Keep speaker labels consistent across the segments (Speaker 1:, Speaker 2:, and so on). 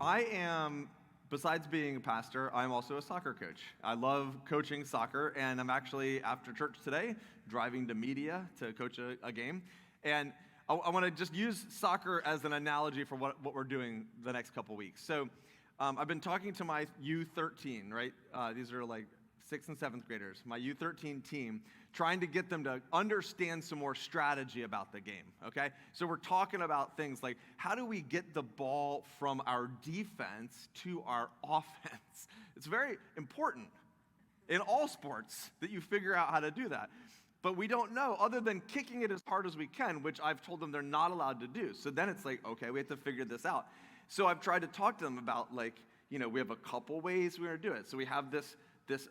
Speaker 1: I am, besides being a pastor, I'm also a soccer coach. I love coaching soccer, and I'm actually, after church today, driving to media to coach a game. And I want to just use soccer as an analogy for what we're doing the next couple weeks. So I've been talking to my U13, right? These are like 6th and 7th graders, my U13 team, trying to get them to understand some more strategy about the game, okay? So we're talking about things like, how do we get the ball from our defense to our offense? It's very important in all sports that you figure out how to do that. But we don't know, other than kicking it as hard as we can, which I've told them they're not allowed to do. So then it's like, okay, we have to figure this out. So I've tried to talk to them about, like, we have a couple ways we're going to do it. So we have this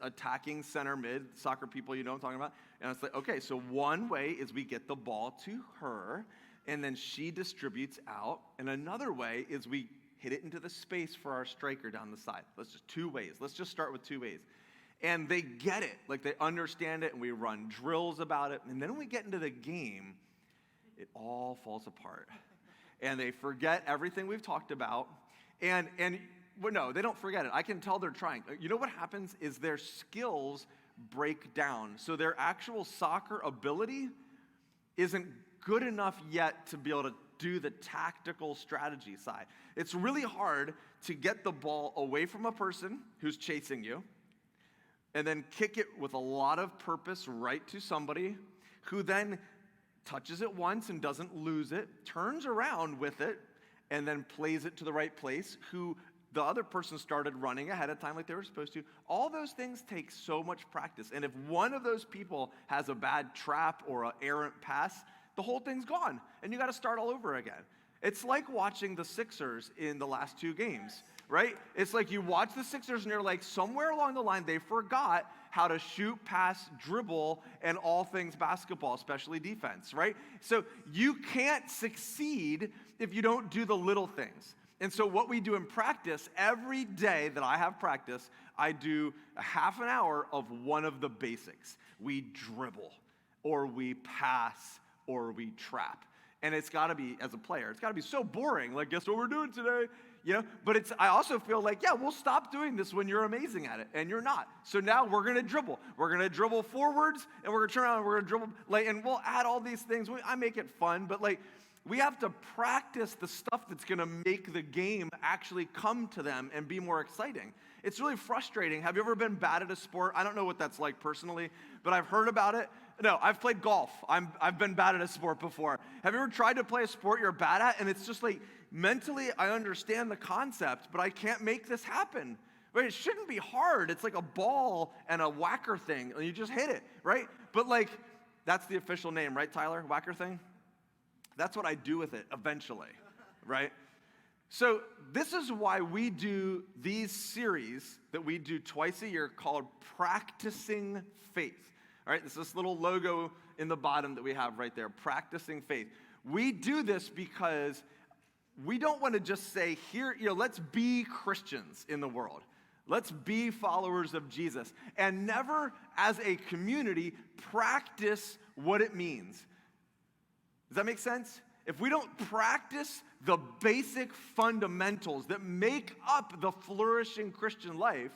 Speaker 1: attacking center mid, soccer people, you know what I'm talking about? And it's like, okay, so one way is we get the ball to her, and then she distributes out. And another way is we hit it into the space for our striker down the side. Two ways. Let's just start with 2 ways. And they get it, like they understand it, and we run drills about it. And then when we get into the game, it all falls apart. And they forget everything we've talked about. Well, no, they don't forget it. I can tell they're trying. You know what happens is their skills break down. So their actual soccer ability isn't good enough yet to be able to do the tactical strategy side. It's really hard to get the ball away from a person who's chasing you and then kick it with a lot of purpose right to somebody who then touches it once and doesn't lose it, turns around with it, and then plays it to the right place, who the other person started running ahead of time like they were supposed to. All those things take so much practice. And if one of those people has a bad trap or an errant pass, the whole thing's gone. And you got to start all over again. It's like watching the Sixers in the last 2 games, right? It's like you watch the Sixers and you're like, somewhere along the line, they forgot how to shoot, pass, dribble, and all things basketball, especially defense, right? So you can't succeed if you don't do the little things. And so what we do in practice, every day that I have practice, I do a half an hour of one of the basics. We dribble, or we pass, or we trap. And it's got to be, as a player, it's got to be so boring. Like, guess what we're doing today? But I also feel like, yeah, we'll stop doing this when you're amazing at it, and you're not. So now we're going to dribble. We're going to dribble forwards, and we're going to turn around, and we're going to dribble, and we'll add all these things. I make it fun, but we have to practice the stuff that's going to make the game actually come to them and be more exciting. It's really frustrating. Have you ever been bad at a sport? I don't know what that's like personally, but I've heard about it. No, I've played golf. I've been bad at a sport before. Have you ever tried to play a sport you're bad at? And it's just like, mentally, I understand the concept, but I can't make this happen. Right? It shouldn't be hard. It's like a ball and a whacker thing, and you just hit it, right? But that's the official name, right, Tyler? Whacker thing? That's what I do with it eventually, right? So this is why we do these series that we do twice a year called Practicing Faith. All right, there's this little logo in the bottom that we have right there, Practicing Faith. We do this because we don't want to just say, here, let's be Christians in the world. Let's be followers of Jesus, and never, as a community, practice what it means. Does that make sense? If we don't practice the basic fundamentals that make up the flourishing Christian life,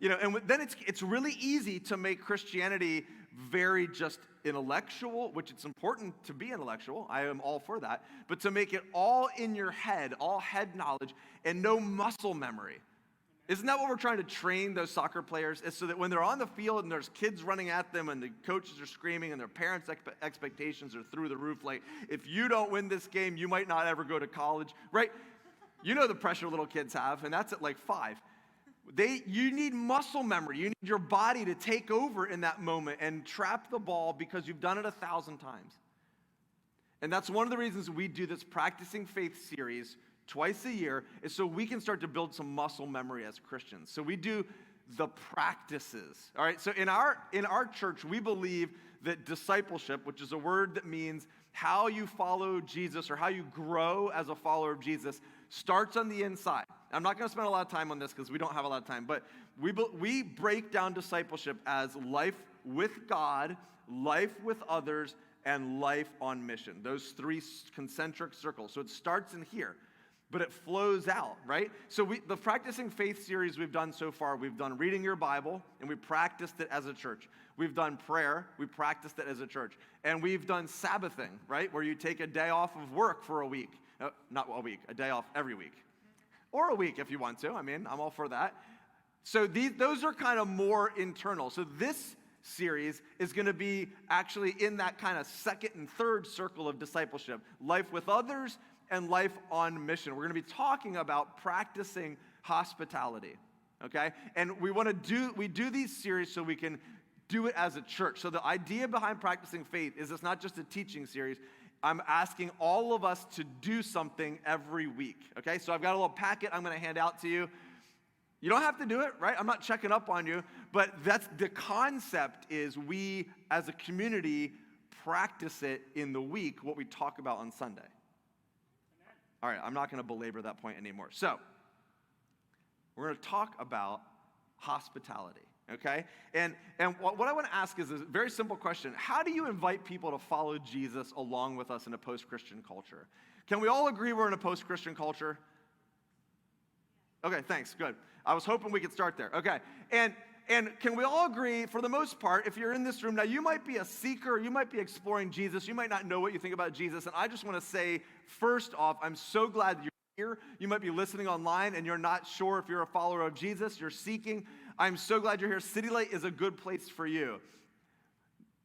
Speaker 1: and then it's really easy to make Christianity very just intellectual, which it's important to be intellectual. I am all for that. But to make it all in your head, all head knowledge, and no muscle memory. Isn't that what we're trying to train those soccer players? Is so that when they're on the field and there's kids running at them and the coaches are screaming and their parents' expectations are through the roof, like, if you don't win this game, you might not ever go to college, right? You know the pressure little kids have, and that's at 5. You need muscle memory. You need your body to take over in that moment and trap the ball because you've done it 1,000 times. And that's one of the reasons we do this Practicing Faith series twice a year, is so we can start to build some muscle memory as Christians. So we do the practices. All right, so in our church, we believe that discipleship, which is a word that means how you follow Jesus or how you grow as a follower of Jesus, starts on the inside. I'm not going to spend a lot of time on this because we don't have a lot of time, but we break down discipleship as life with God, life with others, and life on mission. Those 3 concentric circles. So it starts in here. but it flows out, right? So the Practicing Faith series we've done so far, we've done reading your Bible, and we practiced it as a church. We've done prayer, we practiced it as a church. And we've done Sabbathing, right? Where you take a day off of work for a week. Not a week, a day off every week. Or a week if you want to. I mean, I'm all for that. So those are kind of more internal. So this series is going to be actually in that kind of second and third circle of discipleship. Life with others and life on mission. We're going to be talking about practicing hospitality, okay? And we do these series so we can do it as a church. So the idea behind Practicing Faith is it's not just a teaching series. I'm asking all of us to do something every week, okay? So I've got a little packet I'm going to hand out to you. You don't have to do it, right? I'm not checking up on you, but that's the concept is we as a community practice it in the week, what we talk about on Sunday. All right, I'm not going to belabor that point anymore. So, we're going to talk about hospitality, okay? And what I want to ask is a very simple question. How do you invite people to follow Jesus along with us in a post-Christian culture? Can we all agree we're in a post-Christian culture? Okay, thanks, good. I was hoping we could start there. Okay, and can we all agree, for the most part, if you're in this room, now you might be a seeker, you might be exploring Jesus, you might not know what you think about Jesus, and I just want to say, first off, I'm so glad you're here. You might be listening online and you're not sure if you're a follower of Jesus, you're seeking. I'm so glad you're here. City Light is a good place for you.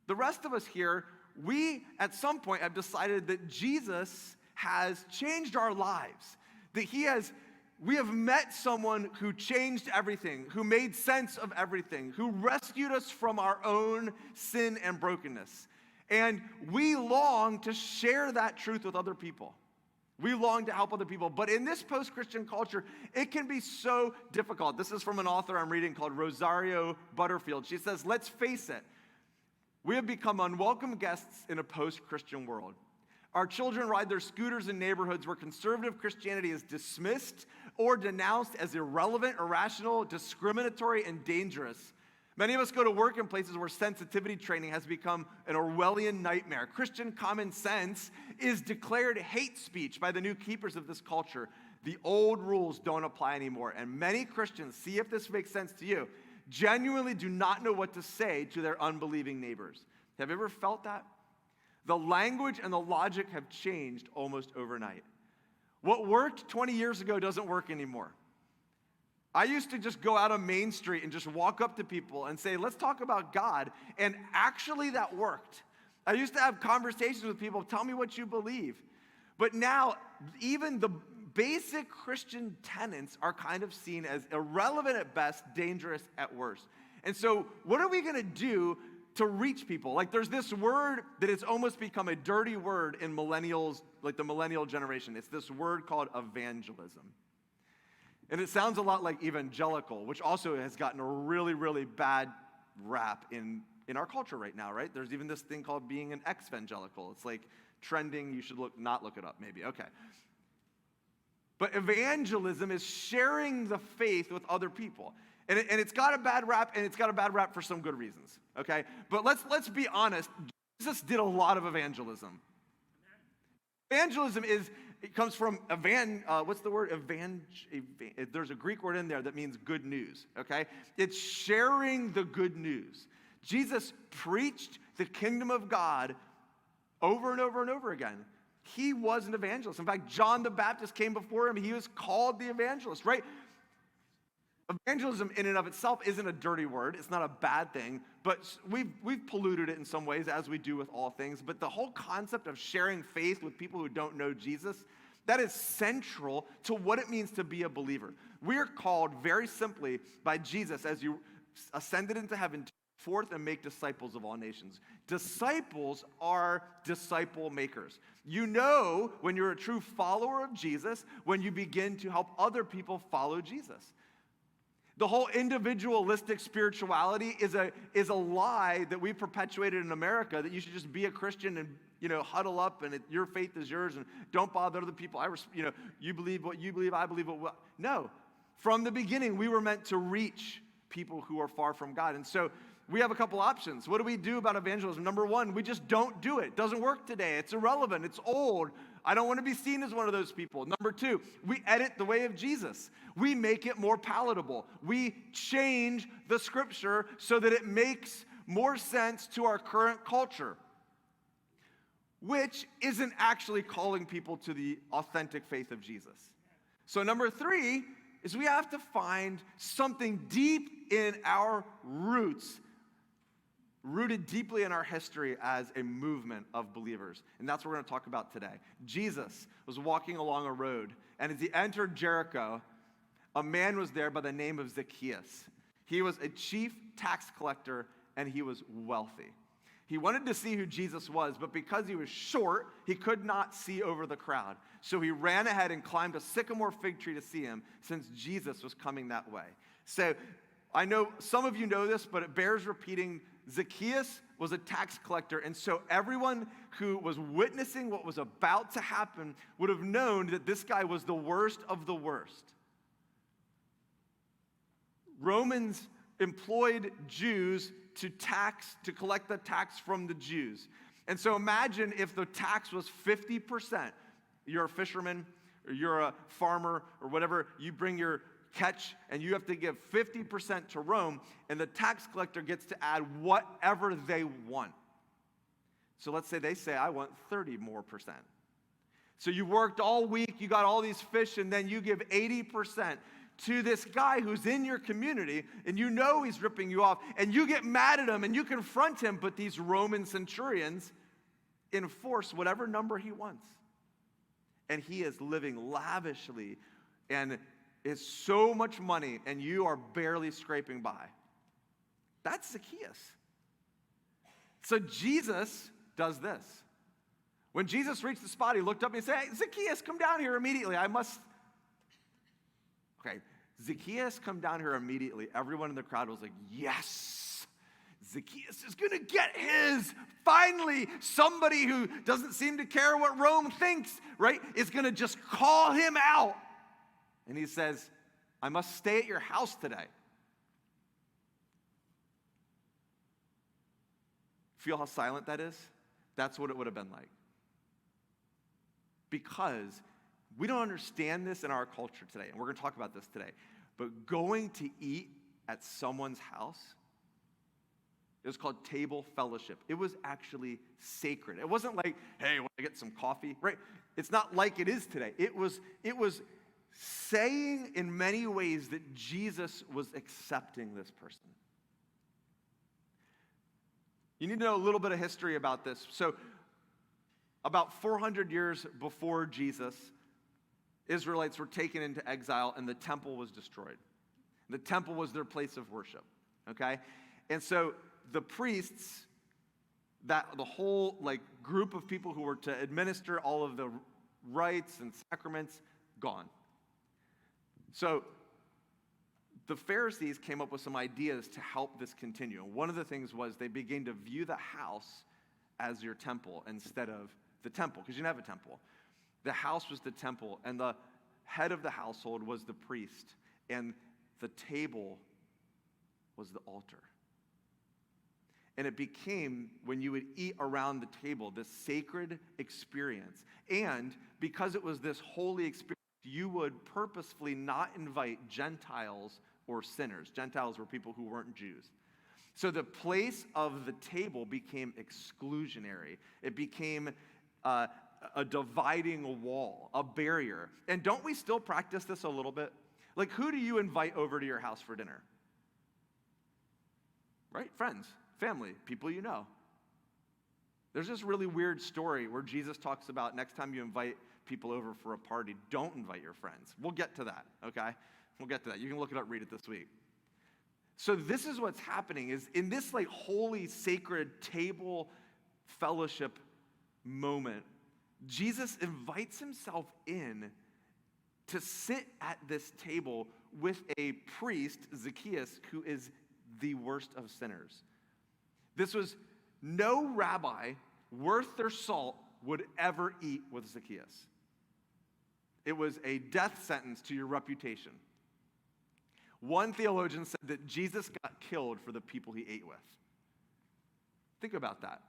Speaker 1: The rest of us here, we at some point have decided that Jesus has changed our lives, that we have met someone who changed everything, who made sense of everything, who rescued us from our own sin and brokenness. And we long to share that truth with other people. We long to help other people. But in this post-Christian culture, it can be so difficult. This is from an author I'm reading called Rosario Butterfield. She says, let's face it, we have become unwelcome guests in a post-Christian world. Our children ride their scooters in neighborhoods where conservative Christianity is dismissed or denounced as irrelevant, irrational, discriminatory, and dangerous. Many of us go to work in places where sensitivity training has become an Orwellian nightmare. Christian common sense is declared hate speech by the new keepers of this culture. The old rules don't apply anymore. And many Christians, see if this makes sense to you, genuinely do not know what to say to their unbelieving neighbors. Have you ever felt that? The language and the logic have changed almost overnight. What worked 20 years ago doesn't work anymore. I used to just go out on Main Street and just walk up to people and say, let's talk about God. And actually that worked. I used to have conversations with people, tell me what you believe. But now, even the basic Christian tenets are kind of seen as irrelevant at best, dangerous at worst. And so what are we going to do to reach people? Like there's this word that it's almost become a dirty word in millennials, like the millennial generation. It's this word called evangelism. And it sounds a lot like evangelical, which also has gotten a really, really bad rap in our culture right now, right? There's even this thing called being an ex-evangelical. It's like trending. You should not look it up, maybe. Okay. But evangelism is sharing the faith with other people. And it's got a bad rap, and it's got a bad rap for some good reasons, okay? But let's be honest. Jesus did a lot of evangelism. Evangelism it comes from what's the word? There's a Greek word in there that means good news, okay? It's sharing the good news. Jesus preached the kingdom of God over and over and over again. He was an evangelist. In fact, John the Baptist came before him. He was called the evangelist, right? Evangelism in and of itself isn't a dirty word. It's not a bad thing, but we've polluted it in some ways, as we do with all things. But the whole concept of sharing faith with people who don't know Jesus, that is central to what it means to be a believer. We're called very simply by Jesus, as you ascended into heaven, to go forth and make disciples of all nations. Disciples are disciple makers. You know when you're a true follower of Jesus when you begin to help other people follow Jesus. The whole individualistic spirituality is a lie that we've perpetuated in America, that you should just be a Christian and, huddle up and your faith is yours and don't bother other people. You believe what you believe, I believe what. No. From the beginning, we were meant to reach people who are far from God. And so we have a couple options. What do we do about evangelism? Number one, we just don't do it. It doesn't work today. It's irrelevant. It's old. I don't want to be seen as one of those people. Number two, we edit the way of Jesus. We make it more palatable. We change the scripture so that it makes more sense to our current culture, which isn't actually calling people to the authentic faith of Jesus. So number three is we have to find something deep in our roots, rooted deeply in our history as a movement of believers. And that's what we're going to talk about today. Jesus was walking along a road, and as he entered Jericho, a man was there by the name of Zacchaeus. He was a chief tax collector, and he was wealthy. He wanted to see who Jesus was, but because he was short, he could not see over the crowd. So he ran ahead and climbed a sycamore fig tree to see him, since Jesus was coming that way. So I know some of you know this, but it bears repeating. Zacchaeus was a tax collector, and so everyone who was witnessing what was about to happen would have known that this guy was the worst of the worst. Romans employed Jews to collect the tax from the Jews. And so imagine if the tax was 50%. You're a fisherman, or you're a farmer, or whatever, you bring your catch, and you have to give 50% to Rome, and the tax collector gets to add whatever they want. So let's say they say, I want 30% more. So you worked all week, you got all these fish, and then you give 80% to this guy who's in your community, and you know he's ripping you off, and you get mad at him, and you confront him, but these Roman centurions enforce whatever number he wants. And he is living lavishly, and is so much money, and you are barely scraping by. That's Zacchaeus. So Jesus does this. When Jesus reached the spot, he looked up and he said, hey, Zacchaeus, come down here immediately. Okay, Zacchaeus, come down here immediately. Everyone in the crowd was like, yes, Zacchaeus is going to get his. Finally, somebody who doesn't seem to care what Rome thinks, right, is going to just call him out. And he says, I must stay at your house today. Feel how silent that is? That's what it would have been like. Because we don't understand this in our culture today, and we're going to talk about this today. But going to eat at someone's house, it was called table fellowship. It was actually sacred. It wasn't like, hey, want to get some coffee? Right? It's not like it is today. It was saying in many ways that Jesus was accepting this person. You need to know a little bit of history about this. So, about 400 years before Jesus, Israelites were taken into exile and the temple was destroyed. The temple was their place of worship, okay? And so the priests, the whole group of people who were to administer all of the rites and sacraments, gone. So the Pharisees came up with some ideas to help this continue. And one of the things was they began to view the house as your temple instead of the temple, because you didn't have a temple. The house was the temple, and the head of the household was the priest, and the table was the altar. And it became, when you would eat around the table, this sacred experience. And because it was this holy experience, you would purposefully not invite Gentiles or sinners. Gentiles were people who weren't Jews. So the place of the table became exclusionary. It became a dividing wall, a barrier. And don't we still practice this a little bit? Like, who do you invite over to your house for dinner? Right? Friends, family, people you know. There's this really weird story where Jesus talks about next time you invite people over for a party, don't invite your friends. We'll get to that, okay? We'll get to that. You can look it up, read it this week. So this is what's happening, is in this holy, sacred table fellowship moment, Jesus invites himself in to sit at this table with a priest, Zacchaeus, who is the worst of sinners. This was no rabbi worth their salt would ever eat with Zacchaeus. It was a death sentence to your reputation. One theologian said that Jesus got killed for the people he ate with. Think about that.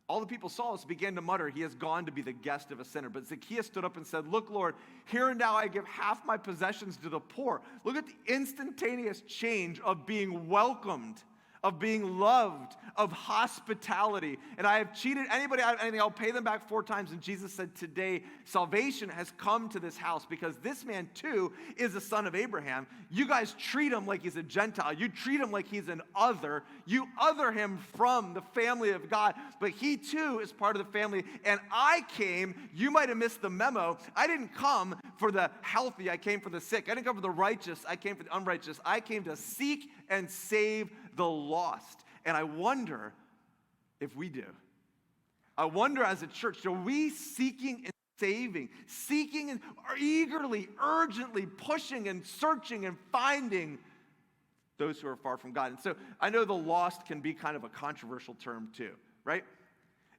Speaker 1: All the people saw us began to mutter, he has gone to be the guest of a sinner. But Zacchaeus stood up and said, look, Lord, here and now I give half my possessions to the poor. Look at the instantaneous change of being welcomed, of being loved, of hospitality. And I have cheated anybody out of anything, I'll pay them back 4 times. And Jesus said, today, salvation has come to this house because this man too is a son of Abraham. You guys treat him like he's a Gentile. You treat him like he's an other. You other him from the family of God. But he too is part of the family. And I came, you might have missed the memo. I didn't come for the healthy. I came for the sick. I didn't come for the righteous. I came for the unrighteous. I came to seek and save the lost. And I wonder if we do. I wonder as a church, are we seeking and seeking and eagerly, urgently pushing and searching and finding those who are far from God? And so I know the lost can be kind of a controversial term too, right?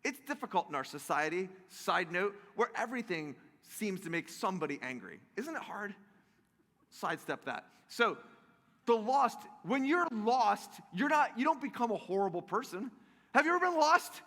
Speaker 1: It's difficult in our society, side note, where everything seems to make somebody angry. Isn't it hard? Sidestep that. So the lost, when you're lost, you don't become a horrible person. Have you ever been lost?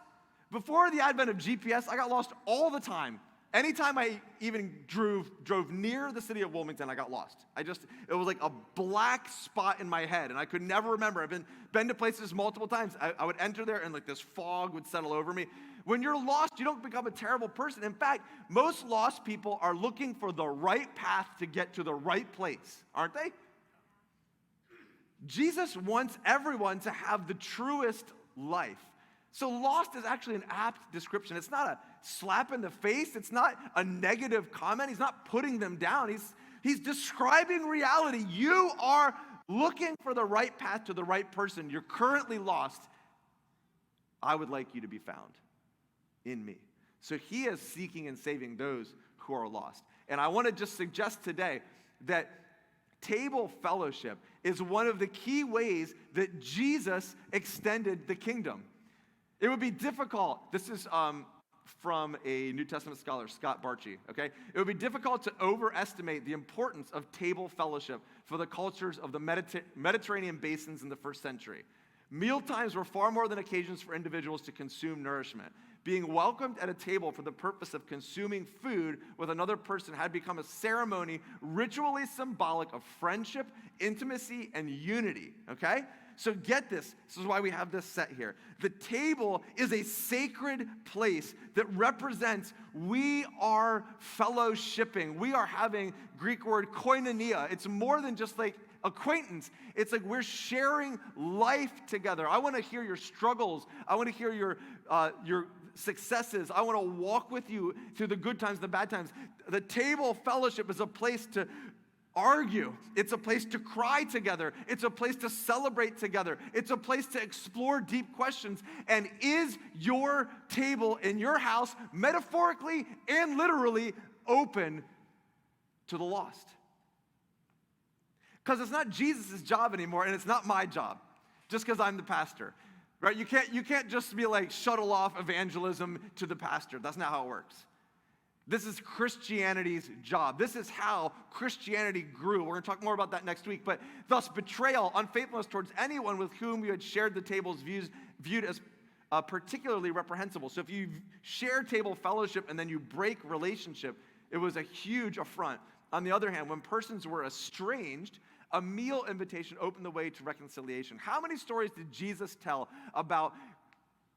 Speaker 1: Before the advent of GPS, I got lost all the time. Anytime I even drove near the city of Wilmington, I got lost. It was like a black spot in my head, and I could never remember. I've been to places multiple times. I would enter there, and like this fog would settle over me. When you're lost, you don't become a terrible person. In fact, most lost people are looking for the right path to get to the right place, aren't they? Jesus wants everyone to have the truest life. So lost is actually an apt description. It's not a slap in the face. It's not a negative comment. He's not putting them down. He's describing reality. You are looking for the right path to the right person. You're currently lost. I would like you to be found in me. So he is seeking and saving those who are lost. And I want to just suggest today that table fellowship is one of the key ways that Jesus extended the kingdom. It would be difficult. This is from a New Testament scholar, Scott Barchi, okay? It would be difficult to overestimate the importance of table fellowship for the cultures of the Mediterranean basins in the first century. Mealtimes were far more than occasions for individuals to consume nourishment. Being welcomed at a table for the purpose of consuming food with another person had become a ceremony ritually symbolic of friendship, intimacy, and unity, okay? So get this. This is why we have this set here. The table is a sacred place that represents we are fellowshipping. We are having Greek word koinonia. It's more than just like acquaintance. It's like we're sharing life together. I want to hear your struggles. I want to hear your successes. I want to walk with you through the good times, the bad times. The table fellowship is a place to argue. It's a place to cry together. It's a place to celebrate together. It's a place to explore deep questions. And is your table in your house metaphorically and literally open to the lost? Because it's not Jesus' job anymore, and it's not my job, just because I'm the pastor. Right? You can't just be like shuttle off evangelism to the pastor. That's not how it works. This is Christianity's job. This is how Christianity grew. We're going to talk more about that next week. But thus, betrayal, unfaithfulness towards anyone with whom you had shared the table is viewed as particularly reprehensible. So if you share table fellowship and then you break relationship, it was a huge affront. On the other hand, when persons were estranged, a meal invitation opened the way to reconciliation. How many stories did Jesus tell about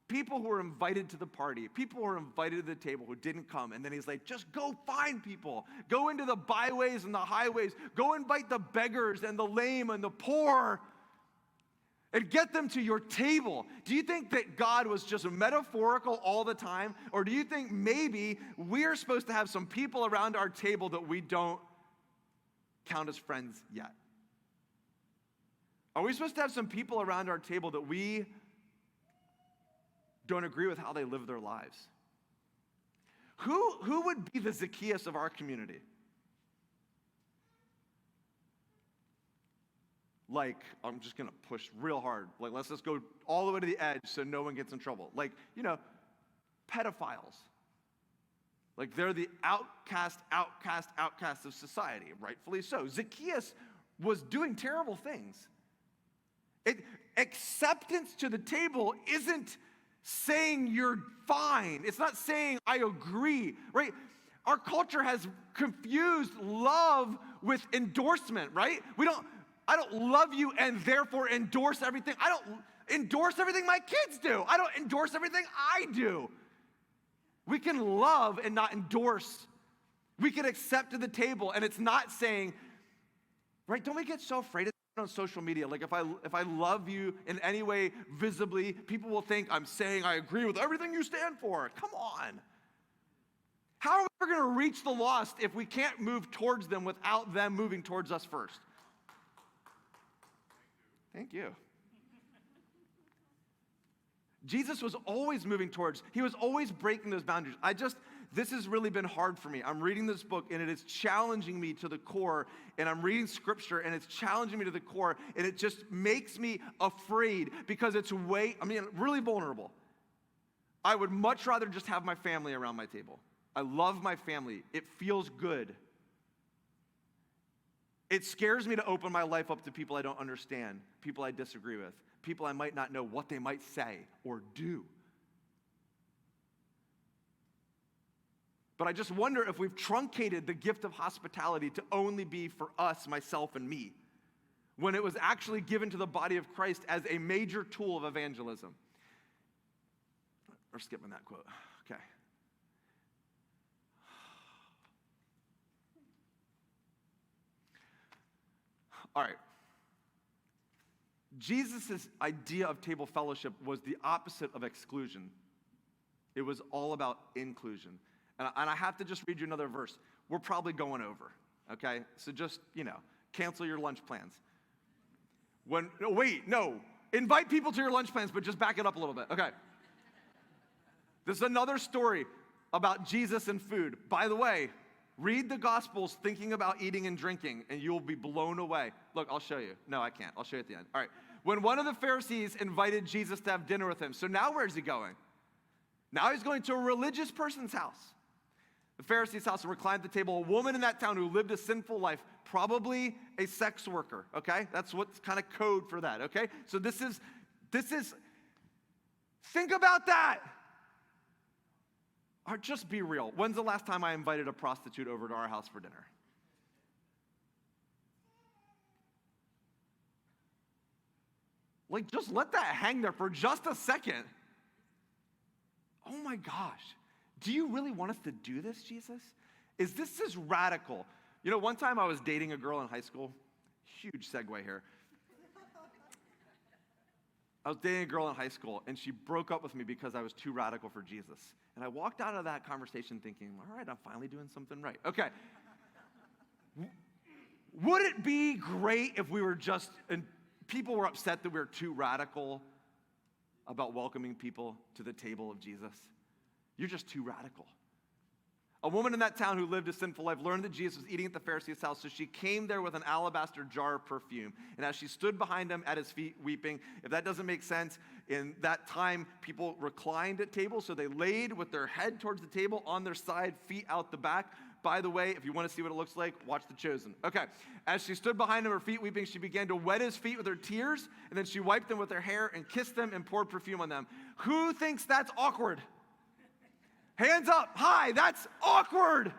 Speaker 1: people who were invited to the party, people who were invited to the table who didn't come? And then he's like, just go find people. Go into the byways and the highways. Go invite the beggars and the lame and the poor and get them to your table. Do you think that God was just metaphorical all the time? Or do you think maybe we're supposed to have some people around our table that we don't count as friends yet? Are we supposed to have some people around our table that we don't agree with how they live their lives? Who would be the Zacchaeus of our community? Like, I'm just going to push real hard. Like, let's just go all the way to the edge so no one gets in trouble. Like, pedophiles. Like, they're the outcasts of society, rightfully so. Zacchaeus was doing terrible things. Acceptance to the table isn't saying you're fine. It's not saying I agree, right? Our culture has confused love with endorsement, right? I don't love you and therefore endorse everything. I don't endorse everything my kids do. I don't endorse everything I do. We can love and not endorse. We can accept to the table, and it's not saying, right? Don't we get so afraid of that on social media? Like if I love you in any way visibly, people will think I'm saying I agree with everything you stand for. Come on. How are we ever going to reach the lost if we can't move towards them without them moving towards us first? Thank you. Jesus was always moving towards, he was always breaking those boundaries. This has really been hard for me. I'm reading this book and it is challenging me to the core, and I'm reading scripture and it's challenging me to the core, and it just makes me afraid because it's really vulnerable. I would much rather just have my family around my table. I love my family. It feels good. It scares me to open my life up to people I don't understand, people I disagree with, people I might not know what they might say or do. But I just wonder if we've truncated the gift of hospitality to only be for us, myself, and me, when it was actually given to the body of Christ as a major tool of evangelism. We're skipping that quote. Okay. All right. Jesus' idea of table fellowship was the opposite of exclusion. It was all about inclusion. And I have to just read you another verse. We're probably going over, okay? So just, cancel your lunch plans. Invite people to your lunch plans, but just back it up a little bit, okay? This is another story about Jesus and food. By the way, read the Gospels thinking about eating and drinking, and you'll be blown away. Look, I'll show you. No, I can't. I'll show you at the end. All right. When one of the Pharisees invited Jesus to have dinner with him, so now where's he going? Now he's going to a religious person's house. The Pharisee's house, and reclined at the table, a woman in that town who lived a sinful life, probably a sex worker, okay? That's what's kind of code for that, okay? So this is, think about that. Or just be real. When's the last time I invited a prostitute over to our house for dinner? Like, just let that hang there for just a second. Oh my gosh. Do you really want us to do this, Jesus? This is radical? One time I was dating a girl in high school. Huge segue here. I was dating a girl in high school, and she broke up with me because I was too radical for Jesus. And I walked out of that conversation thinking, all right, I'm finally doing something right. Okay. Would it be great if we were and people were upset that we were too radical about welcoming people to the table of Jesus? You're just too radical. A woman in that town who lived a sinful life learned that Jesus was eating at the Pharisee's house, so she came there with an alabaster jar of perfume. And as she stood behind him at his feet weeping, if that doesn't make sense, in that time people reclined at tables, so they laid with their head towards the table on their side, feet out the back. By the way, if you want to see what it looks like, watch The Chosen. Okay. As she stood behind him, her feet weeping, she began to wet his feet with her tears, and then she wiped them with her hair and kissed them and poured perfume on them. Who thinks that's awkward? Hands up high, that's awkward.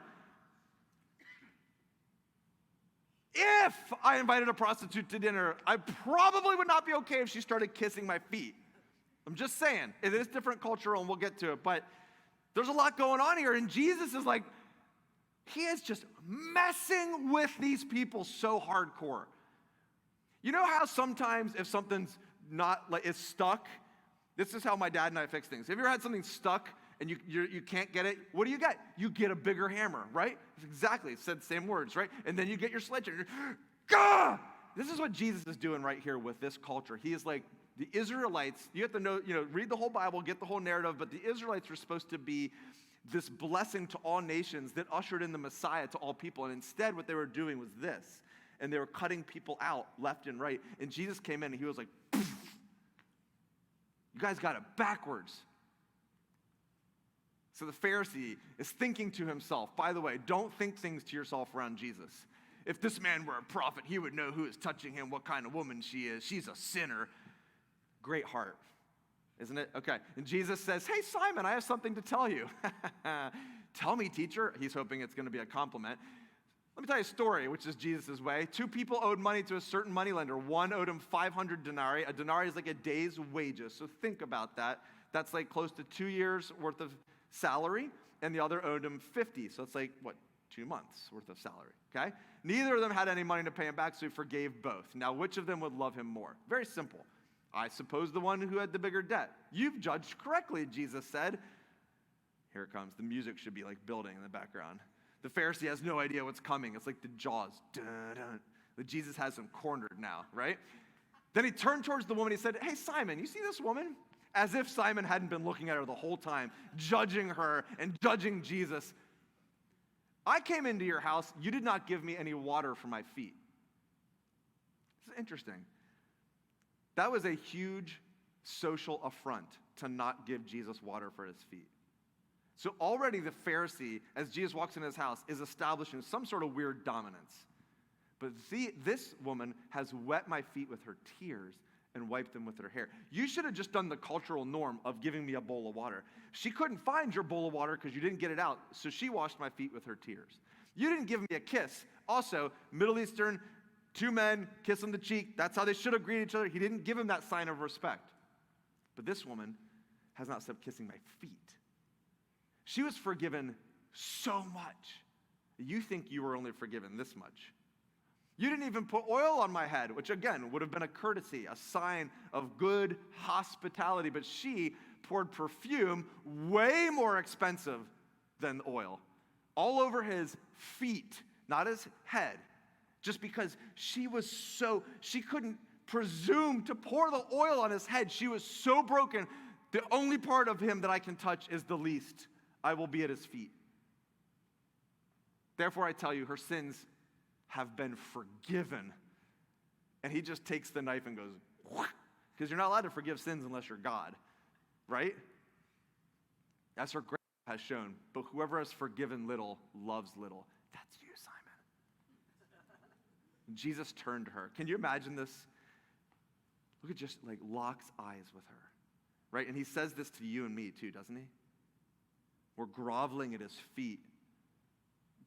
Speaker 1: If I invited a prostitute to dinner, I probably would not be okay if she started kissing my feet. I'm just saying, it is different cultural, and we'll get to it, but there's a lot going on here, and Jesus is like, he is just messing with these people so hardcore. You know how sometimes if something's is stuck, this is how my dad and I fix things. Have you ever had something stuck and you can't get it? What do you get? You get a bigger hammer, right? Exactly, it said the same words, right? And then you get your sledgehammer. Gah! This is what Jesus is doing right here with this culture. He is like, the Israelites, you have to know, read the whole Bible, get the whole narrative, but the Israelites were supposed to be this blessing to all nations that ushered in the Messiah to all people. And instead, what they were doing was this. And they were cutting people out left and right. And Jesus came in and he was like, poof. You guys got it backwards. So the Pharisee is thinking to himself, by the way, don't think things to yourself around Jesus. If this man were a prophet, he would know who is touching him, what kind of woman she is. She's a sinner. Great heart, isn't it? Okay, and Jesus says, hey, Simon, I have something to tell you. Tell me, teacher. He's hoping it's going to be a compliment. Let me tell you a story, which is Jesus' way. 2 people owed money to a certain moneylender. One owed him 500 denarii. A denarii is like a day's wages. So think about that. That's like close to 2 years worth of salary. And the other owed him 50. So it's like, 2 months worth of salary, okay? Neither of them had any money to pay him back, so he forgave both. Now, which of them would love him more? Very simple. I suppose the one who had the bigger debt. You've judged correctly, Jesus said. Here it comes. The music should be like building in the background. The Pharisee has no idea what's coming. It's like the Jaws. Dun-dun. Like Jesus has him cornered now, right? Then he turned towards the woman. He said, hey, Simon, you see this woman? As if Simon hadn't been looking at her the whole time, judging her and judging Jesus. I came into your house. You did not give me any water for my feet. This is interesting. That was a huge social affront to not give Jesus water for his feet. So already the Pharisee, as Jesus walks in his house, is establishing some sort of weird dominance. But see, this woman has wet my feet with her tears and wiped them with her hair. You should have just done the cultural norm of giving me a bowl of water. She couldn't find your bowl of water because you didn't get it out, so she washed my feet with her tears. You didn't give me a kiss. Also, Middle Eastern, 2 men, kiss on the cheek. That's how they should have greeted each other. He didn't give him that sign of respect. But this woman has not stopped kissing my feet. She was forgiven so much. You think you were only forgiven this much. You didn't even put oil on my head, which again would have been a courtesy, a sign of good hospitality. But she poured perfume way more expensive than oil all over his feet, not his head, just because she couldn't presume to pour the oil on his head. She was so broken. The only part of him that I can touch is the least. I will be at his feet. Therefore, I tell you, her sins have been forgiven. And he just takes the knife and goes, because you're not allowed to forgive sins unless you're God, right? That's her grace has shown. But whoever has forgiven little loves little. That's you, Simon. Jesus turned to her. Can you imagine this? Look at just like locks eyes with her, right? And he says this to you and me too, doesn't he? We're groveling at his feet,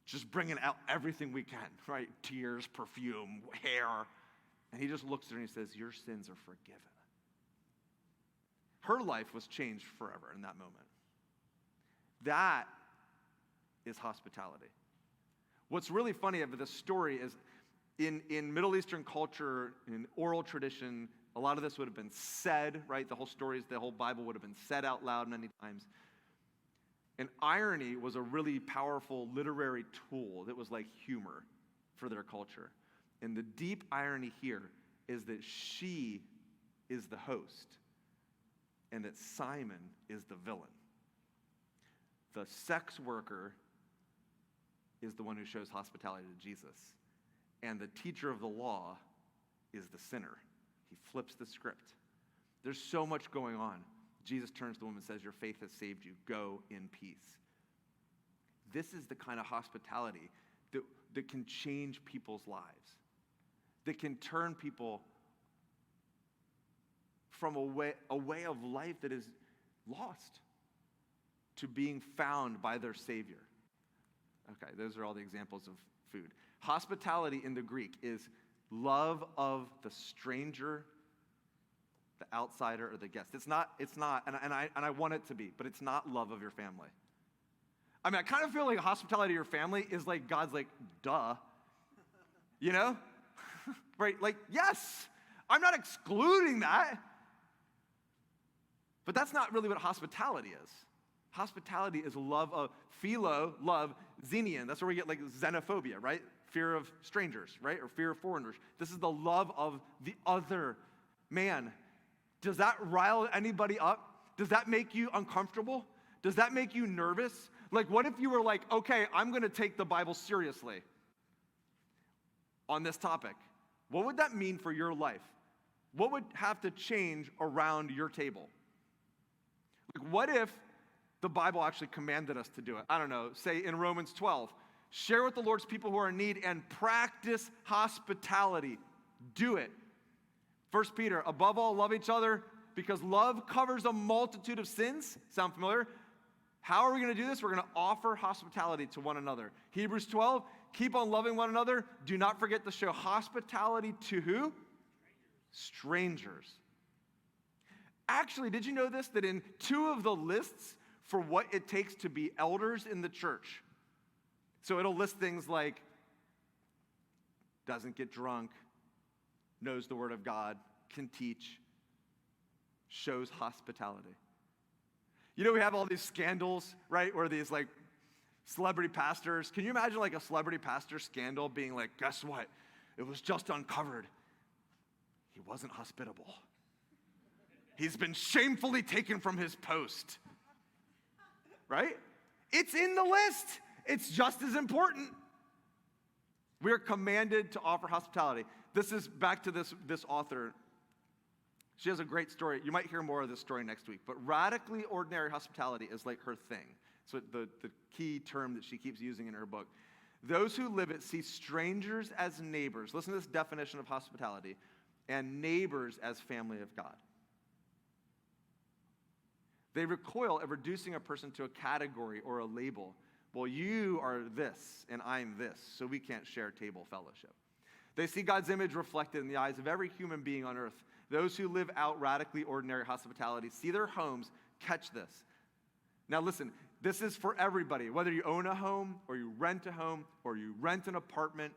Speaker 1: just bringing out everything we can, right? Tears, perfume, hair. And he just looks at her and he says, your sins are forgiven. Her life was changed forever in that moment. That is hospitality. What's really funny about this story is in Middle Eastern culture, in oral tradition, a lot of this would have been said, right? The whole Bible would have been said out loud many times. And irony was a really powerful literary tool that was like humor for their culture. And the deep irony here is that she is the host and that Simon is the villain. The sex worker is the one who shows hospitality to Jesus. And the teacher of the law is the sinner. He flips the script. There's so much going on. Jesus turns to the woman and says, your faith has saved you. Go in peace. This is the kind of hospitality that can change people's lives, that can turn people from a way of life that is lost to being found by their Savior. Okay, those are all the examples of food. Hospitality in the Greek is love of the stranger, the outsider, or the guest. It's not, and I want it to be, but it's not love of your family. I mean, I kind of feel like hospitality to your family is like God's like, duh. You know? Right? Like, yes, I'm not excluding that. But that's not really what hospitality is. Hospitality is love of philo, love, xenion. That's where we get like xenophobia, right? Fear of strangers, right? Or fear of foreigners. This is the love of the other. Man, does that rile anybody up? Does that make you uncomfortable? Does that make you nervous? Like, what if you were like, okay, I'm going to take the Bible seriously on this topic? What would that mean for your life? What would have to change around your table? Like, what if the Bible actually commanded us to do it? I don't know, say in Romans 12, Share with the Lord's people who are in need and practice hospitality. Do it. 1 Peter, above all, love each other because love covers a multitude of sins. Sound familiar? How are we going to do this? We're going to offer hospitality to one another. Hebrews 12, keep on loving one another. Do not forget to show hospitality to who? Strangers. Actually, did you know this? That in 2 of the lists for what it takes to be elders in the church, so it'll list things like doesn't get drunk, knows the word of God, can teach, shows hospitality. You know, we have all these scandals, right, where these like celebrity pastors, can you imagine like a celebrity pastor scandal being like, guess what? It was just uncovered. He wasn't hospitable. He's been shamefully taken from his post. Right? It's in the list. It's just as important. We're commanded to offer hospitality. This is back to this author. She has a great story. You might hear more of this story next week. But radically ordinary hospitality is like her thing. So the key term that she keeps using in her book. Those who live it see strangers as neighbors. Listen to this definition of hospitality. And neighbors as family of God. They recoil at reducing a person to a category or a label. Well, you are this, and I'm this, so we can't share table fellowship. They see God's image reflected in the eyes of every human being on earth. Those who live out radically ordinary hospitality see their homes, catch this. Now listen, this is for everybody, whether you own a home, or you rent a home, or you rent an apartment,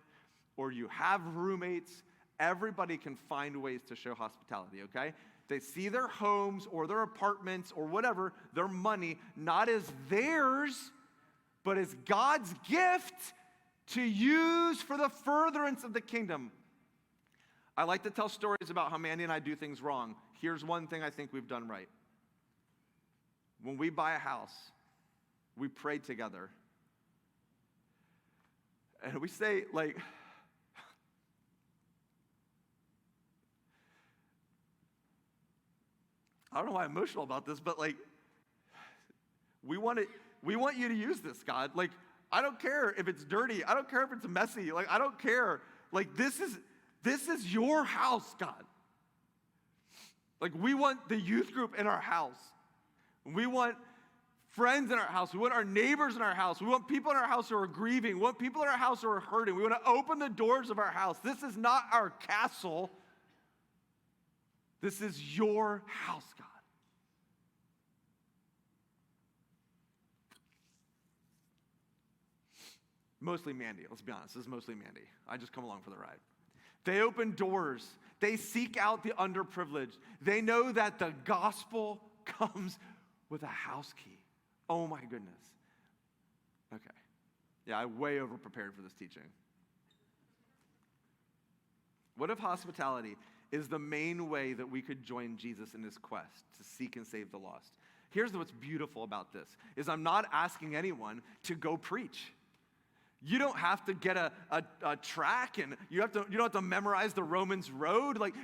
Speaker 1: or you have roommates. Everybody can find ways to show hospitality, okay? They see their homes or their apartments or whatever, their money, not as theirs, but as God's gift to use for the furtherance of the kingdom. I like to tell stories about how Mandy and I do things wrong. Here's one thing I think we've done right. When we buy a house, we pray together. And we say, like, I don't know why I'm emotional about this, but like, we want you to use this, God. Like, I don't care if it's dirty. I don't care if it's messy. Like, I don't care. Like, this is your house, God. Like, we want the youth group in our house. We want friends in our house. We want our neighbors in our house. We want people in our house who are grieving. We want people in our house who are hurting. We want to open the doors of our house. This is not our castle. This is your house, God. Mostly Mandy, let's be honest. This is mostly Mandy. I just come along for the ride. They open doors. They seek out the underprivileged. They know that the gospel comes with a house key. Oh my goodness. Okay. Yeah, I way over-prepared for this teaching. What if hospitality is the main way that we could join Jesus in his quest to seek and save the lost? Here's what's beautiful about this, is I'm not asking anyone to go preach. You don't have to get a track, and you don't have to memorize the Romans road. Like,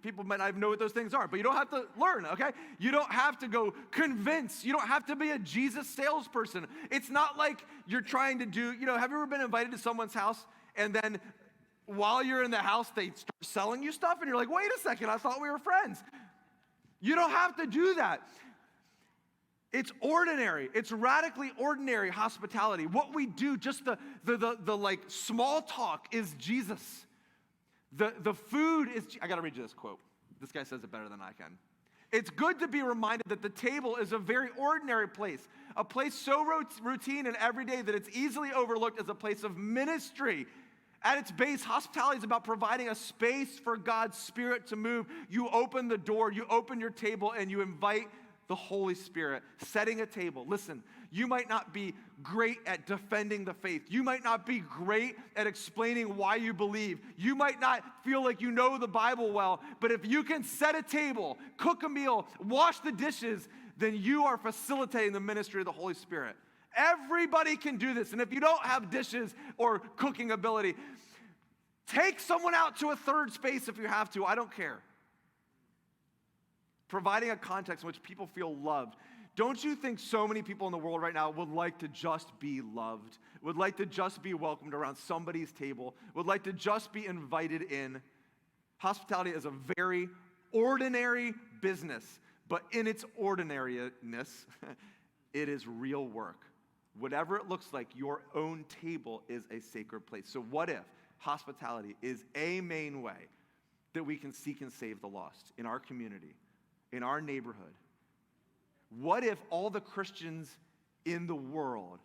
Speaker 1: people might not even know what those things are, but you don't have to learn, okay? You don't have to go convince. You don't have to be a Jesus salesperson. It's not like you're trying to do, have you ever been invited to someone's house, and then while you're in the house, they start selling you stuff, and you're like, wait a second, I thought we were friends. You don't have to do that. It's ordinary. It's radically ordinary hospitality. What we do, just the like small talk, is Jesus. The food is, I got to read you this quote. This guy says it better than I can. It's good to be reminded that the table is a very ordinary place, a place so routine and everyday that it's easily overlooked as a place of ministry. At its base, hospitality is about providing a space for God's Spirit to move. You open the door, you open your table, and you invite the Holy Spirit, setting a table. Listen, you might not be great at defending the faith. You might not be great at explaining why you believe. You might not feel like you know the Bible well, but if you can set a table, cook a meal, wash the dishes, then you are facilitating the ministry of the Holy Spirit. Everybody can do this, and if you don't have dishes or cooking ability, take someone out to a third space if you have to. I don't care. Providing a context in which people feel loved. Don't you think so many people in the world right now would like to just be loved, would like to just be welcomed around somebody's table, would like to just be invited in? Hospitality is a very ordinary business, but in its ordinariness, it is real work. Whatever it looks like, your own table is a sacred place. So what if hospitality is a main way that we can seek and save the lost in our community, in our neighborhood? What if all the Christians in the world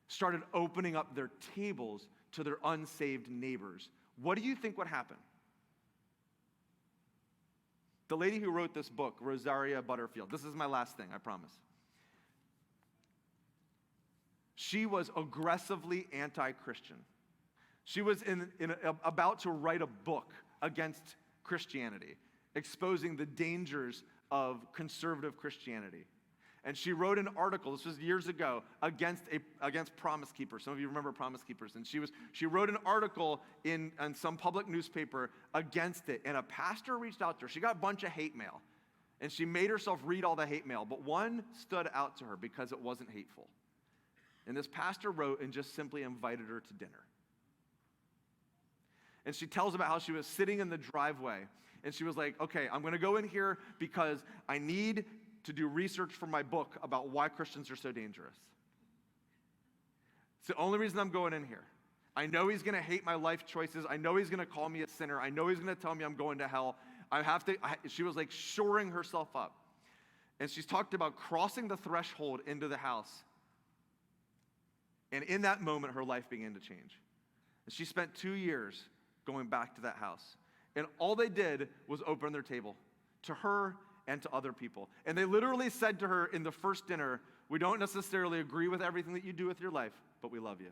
Speaker 1: started opening up their tables to their unsaved neighbors? What do you think would happen? The lady who wrote this book, Rosaria Butterfield, this is my last thing, I promise. She was aggressively anti-Christian. She was about to write a book against Christianity, exposing the dangers of conservative Christianity. And she wrote an article, this was years ago, against Promise Keepers. Some of you remember Promise Keepers. And she wrote an article in some public newspaper against it. And a pastor reached out to her. She got a bunch of hate mail. And she made herself read all the hate mail. But one stood out to her because it wasn't hateful. And this pastor wrote and just simply invited her to dinner. And she tells about how she was sitting in the driveway. And she was like, okay, I'm going to go in here because I need to do research for my book about why Christians are so dangerous. It's the only reason I'm going in here. I know he's going to hate my life choices. I know he's going to call me a sinner. I know he's going to tell me I'm going to hell. She was like shoring herself up. And she's talked about crossing the threshold into the house. And in that moment, her life began to change. And she spent 2 years going back to that house. And all they did was open their table to her and to other people. And they literally said to her in the first dinner, we don't necessarily agree with everything that you do with your life, but we love you.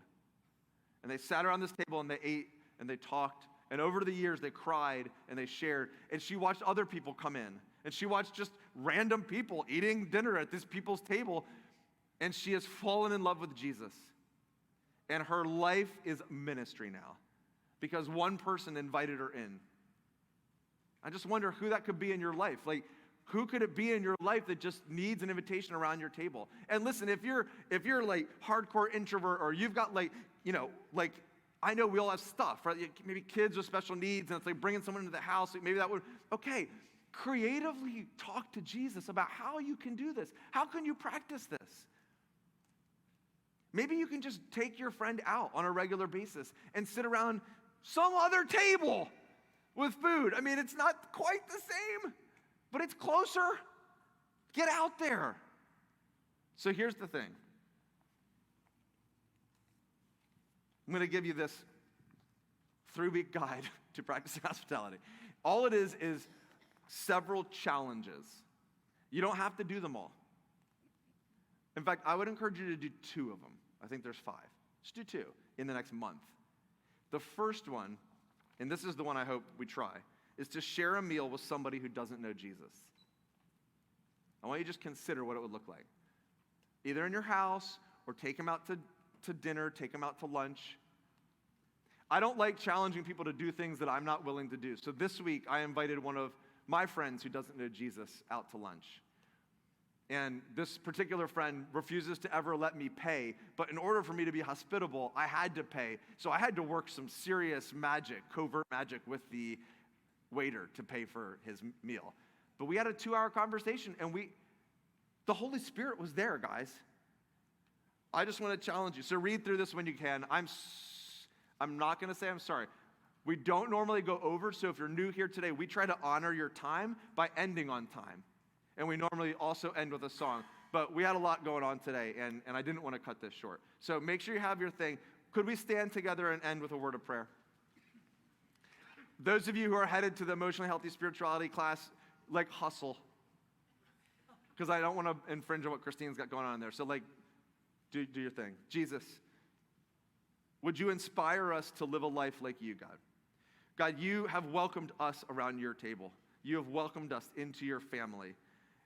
Speaker 1: And they sat around this table and they ate and they talked. And over the years, they cried and they shared. And she watched other people come in. And she watched just random people eating dinner at this people's table. And she has fallen in love with Jesus. And her life is ministry now because one person invited her in. I just wonder who that could be in your life. Like, who could it be in your life that just needs an invitation around your table? And listen, if you're like hardcore introvert, or you've got like I know we all have stuff, right? Maybe kids with special needs, and it's like bringing someone into the house. Maybe that would, okay, creatively talk to Jesus about how you can do this. How can you practice this? Maybe you can just take your friend out on a regular basis and sit around some other table with food. I mean, it's not quite the same, but it's closer. Get out there. So here's the thing. I'm going to give you this 3-week guide to practicing hospitality. All it is several challenges. You don't have to do them all. In fact, I would encourage you to do 2 of them. I think there's 5. Just do 2 in the next month. The first one, and this is the one I hope we try, is to share a meal with somebody who doesn't know Jesus. I want you to just consider what it would look like. Either in your house, or take them out to dinner, take them out to lunch. I don't like challenging people to do things that I'm not willing to do. So this week, I invited one of my friends who doesn't know Jesus out to lunch. And this particular friend refuses to ever let me pay. But in order for me to be hospitable, I had to pay. So I had to work some serious magic, covert magic with the waiter to pay for his meal. But we had a 2-hour conversation, and the Holy Spirit was there, guys. I just want to challenge you. So read through this when you can. I'm not going to say I'm sorry. We don't normally go over, so if you're new here today, we try to honor your time by ending on time. And we normally also end with a song. But we had a lot going on today, and I didn't want to cut this short. So make sure you have your thing. Could we stand together and end with a word of prayer? Those of you who are headed to the emotionally healthy spirituality class, like, hustle. Because I don't want to infringe on what Christine's got going on in there. So, like, do your thing. Jesus, would you inspire us to live a life like you, God? God, you have welcomed us around your table. You have welcomed us into your family.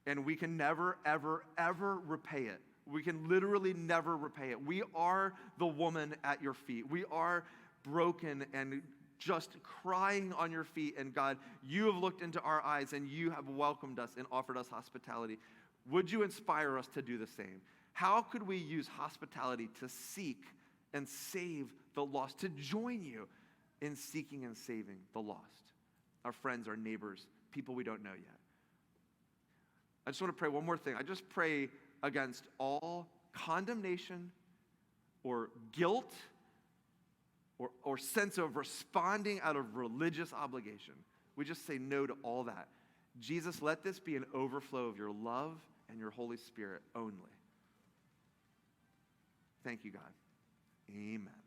Speaker 1: And we can never, ever, ever repay it. We can literally never repay it. We are the woman at your feet. We are broken and just crying on your feet. And God, you have looked into our eyes and you have welcomed us and offered us hospitality. Would you inspire us to do the same? How could we use hospitality to seek and save the lost, to join you in seeking and saving the lost, our friends, our neighbors, people we don't know yet? I just want to pray one more thing. I just pray against all condemnation or guilt or sense of responding out of religious obligation. We just say no to all that. Jesus, let this be an overflow of your love and your Holy Spirit only. Thank you, God. Amen.